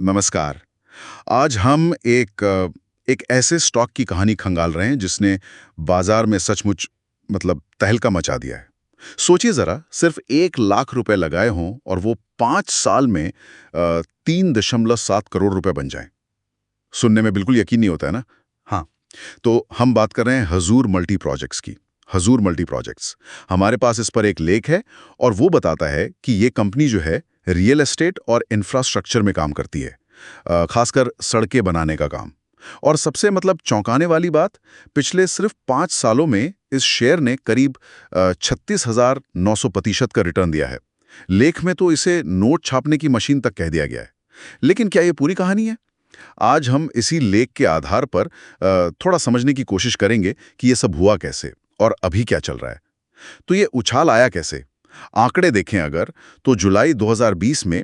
नमस्कार। आज हम एक ऐसे स्टॉक की कहानी खंगाल रहे हैं जिसने बाजार में सचमुच तहलका मचा दिया है। सोचिए जरा, सिर्फ 1 लाख रुपए लगाए हों और वो 5 साल में 3.7 करोड़ रुपए बन जाएं। सुनने में बिल्कुल यकीन नहीं होता है ना? हाँ, तो हम बात कर रहे हैं हजूर मल्टी प्रोजेक्ट्स की। हजूर मल्टी प्रोजेक्ट्स, हमारे पास इस पर एक लेख है और वो बताता है कि ये कंपनी जो है रियल एस्टेट और इंफ्रास्ट्रक्चर में काम करती है, खासकर सड़कें बनाने का काम। और सबसे चौंकाने वाली बात, पिछले सिर्फ 5 सालों में इस शेयर ने करीब 36,900% का रिटर्न दिया है। लेख में तो इसे नोट छापने की मशीन तक कह दिया गया है। लेकिन क्या ये पूरी कहानी है? आज हम इसी लेख के आधार पर थोड़ा समझने की कोशिश करेंगे कि ये सब हुआ कैसे और अभी क्या चल रहा है। तो ये उछाल आया कैसे? आंकड़े देखें अगर, तो जुलाई 2020 में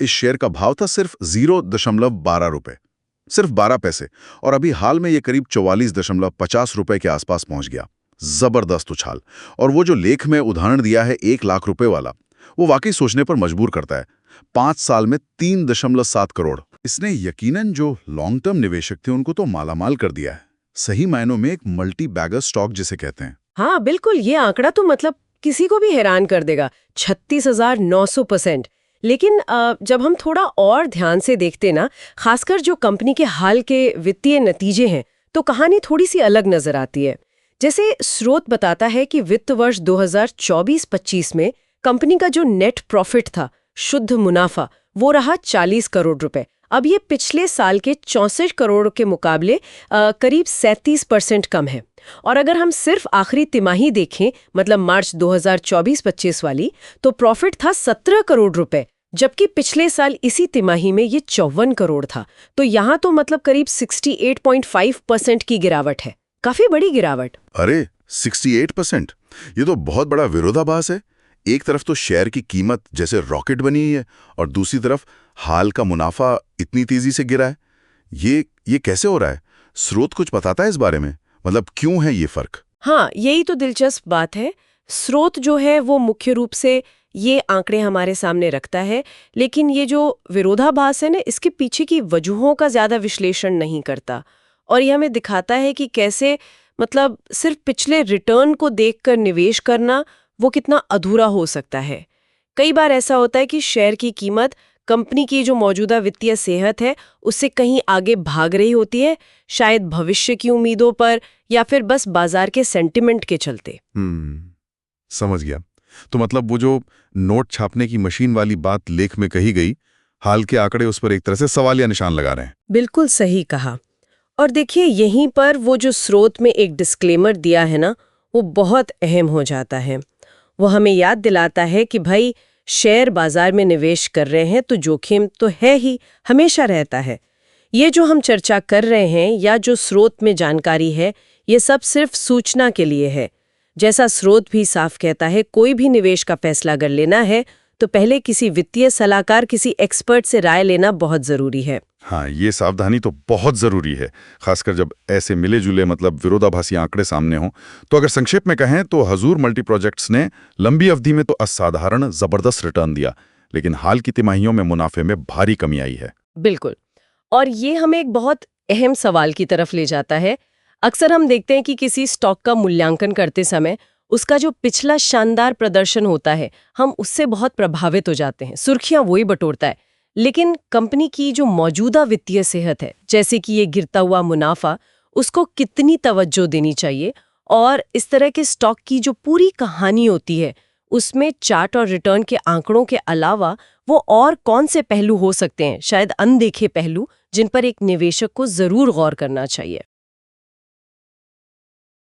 इस शेयर का भाव था सिर्फ 0.12 रुपए, सिर्फ 12 पैसे, और अभी हाल में ये करीब 44.50 रुपए के आसपास पहुंच गया। जबरदस्त उछाल। और वो जो लेख में उदाहरण दिया है 1 लाख रुपए वाला, वो वाकई सोचने पर मजबूर करता है। 5 साल में 3.7 करोड़। इसने यकीनन जो लॉन्ग टर्म निवेशक थे उनको तो मालामाल कर दिया है। सही मायनों में एक मल्टी बैगर स्टॉक जिसे कहते हैं। हाँ बिल्कुल, ये आंकड़ा तो किसी को भी हैरान कर देगा। 36,900%। लेकिन जब हम थोड़ा और ध्यान से देखते ना, खासकर जो कंपनी के हाल के वित्तीय नतीजे हैं, तो कहानी थोड़ी सी अलग नजर आती है। जैसे स्रोत बताता है कि वित्त वर्ष 2024-25 में कंपनी का जो नेट प्रॉफिट था, शुद्ध मुनाफा, वो रहा 40 करोड़ रुपए। अब ये पिछले साल के 64 करोड़ के मुकाबले करीब 37% कम है। और अगर हम सिर्फ आखिरी तिमाही देखें, मार्च 2024-25 वाली, तो प्रॉफिट था 17 करोड़ रुपए, जबकि पिछले साल इसी तिमाही में ये 54 करोड़ था। तो यहाँ तो करीब 68.5% की गिरावट है। काफी बड़ी गिरावट। अरे 68%, ये तो बहुत बड़ा विरोधाभास है। एक तरफ तो शेयर की कीमत जैसे रॉकेट बनी है और दूसरी तरफ हाल का मुनाफा इतनी तेजी से गिरा है। ये कैसे हो रहा है? स्रोत कुछ बताता है इस बारे में? क्यों है ये फर्क? हाँ, यही तो दिलचस्प बात है। स्रोत जो है वो मुख्य रूप से ये आंकड़े हमारे सामने रखता है, लेकिन ये जो विरोधाभास है ना, इसके पीछे की वजहों का ज्यादा विश्लेषण नहीं करता। और ये हमें दिखाता है कि कैसे सिर्फ पिछले रिटर्न को देखकर निवेश करना वो कितना अधूरा हो सकता है। कई बार ऐसा होता है कि शेयर की कीमत कंपनी की जो मौजूदा वित्तीय सेहत है उससे कहीं आगे भाग रही होती है, शायद भविष्य की उम्मीदों पर या फिर बस बाजार के सेंटिमेंट के चलते। समझ गया। तो वो जो नोट छापने की मशीन वाली बात लेख में कही गई, हाल के आंकड़े उस पर एक तरह से सवालिया निशान लगा रहे हैं। बिल्कुल सही कहा। और देखिए, यहीं पर वो जो स्रोत में एक डिस्क्लेमर दिया है ना, वो बहुत अहम हो जाता है। वो हमें याद दिलाता है कि भाई, शेयर बाजार में निवेश कर रहे हैं तो जोखिम तो है ही, हमेशा रहता है। ये जो हम चर्चा कर रहे हैं या जो स्रोत में जानकारी है, ये सब सिर्फ सूचना के लिए है। जैसा स्रोत भी साफ कहता है, कोई भी निवेश का फैसला अगर लेना है तो पहले किसी वित्तीय सलाहकार, किसी एक्सपर्ट से राय लेना बहुत जरूरी है। हाँ, ये सावधानी तो बहुत जरूरी है, खासकर जब ऐसे मिले जुले विरोधाभासी आंकड़े सामने हों। तो अगर संक्षेप में कहें तो हजूर मल्टी प्रोजेक्ट्स ने लंबी अवधि में तो असाधारण जबरदस्त रिटर्न दिया, लेकिन हाल की तिमाहियों में मुनाफे में भारी कमी आई है। बिल्कुल। और ये हमें एक बहुत अहम सवाल की तरफ ले जाता है। अक्सर हम देखते हैं कि किसी स्टॉक का मूल्यांकन करते समय उसका जो पिछला शानदार प्रदर्शन होता है, हम उससे बहुत प्रभावित हो जाते हैं, सुर्खियां वही बटोरता है। लेकिन कंपनी की जो मौजूदा वित्तीय सेहत है, जैसे कि ये गिरता हुआ मुनाफा, उसको कितनी तवज्जो देनी चाहिए? और इस तरह के स्टॉक की जो पूरी कहानी होती है, उसमें चार्ट और रिटर्न के आंकड़ों के अलावा वो और कौन से पहलू हो सकते हैं, शायद अनदेखे पहलू, जिन पर एक निवेशक को जरूर गौर करना चाहिए।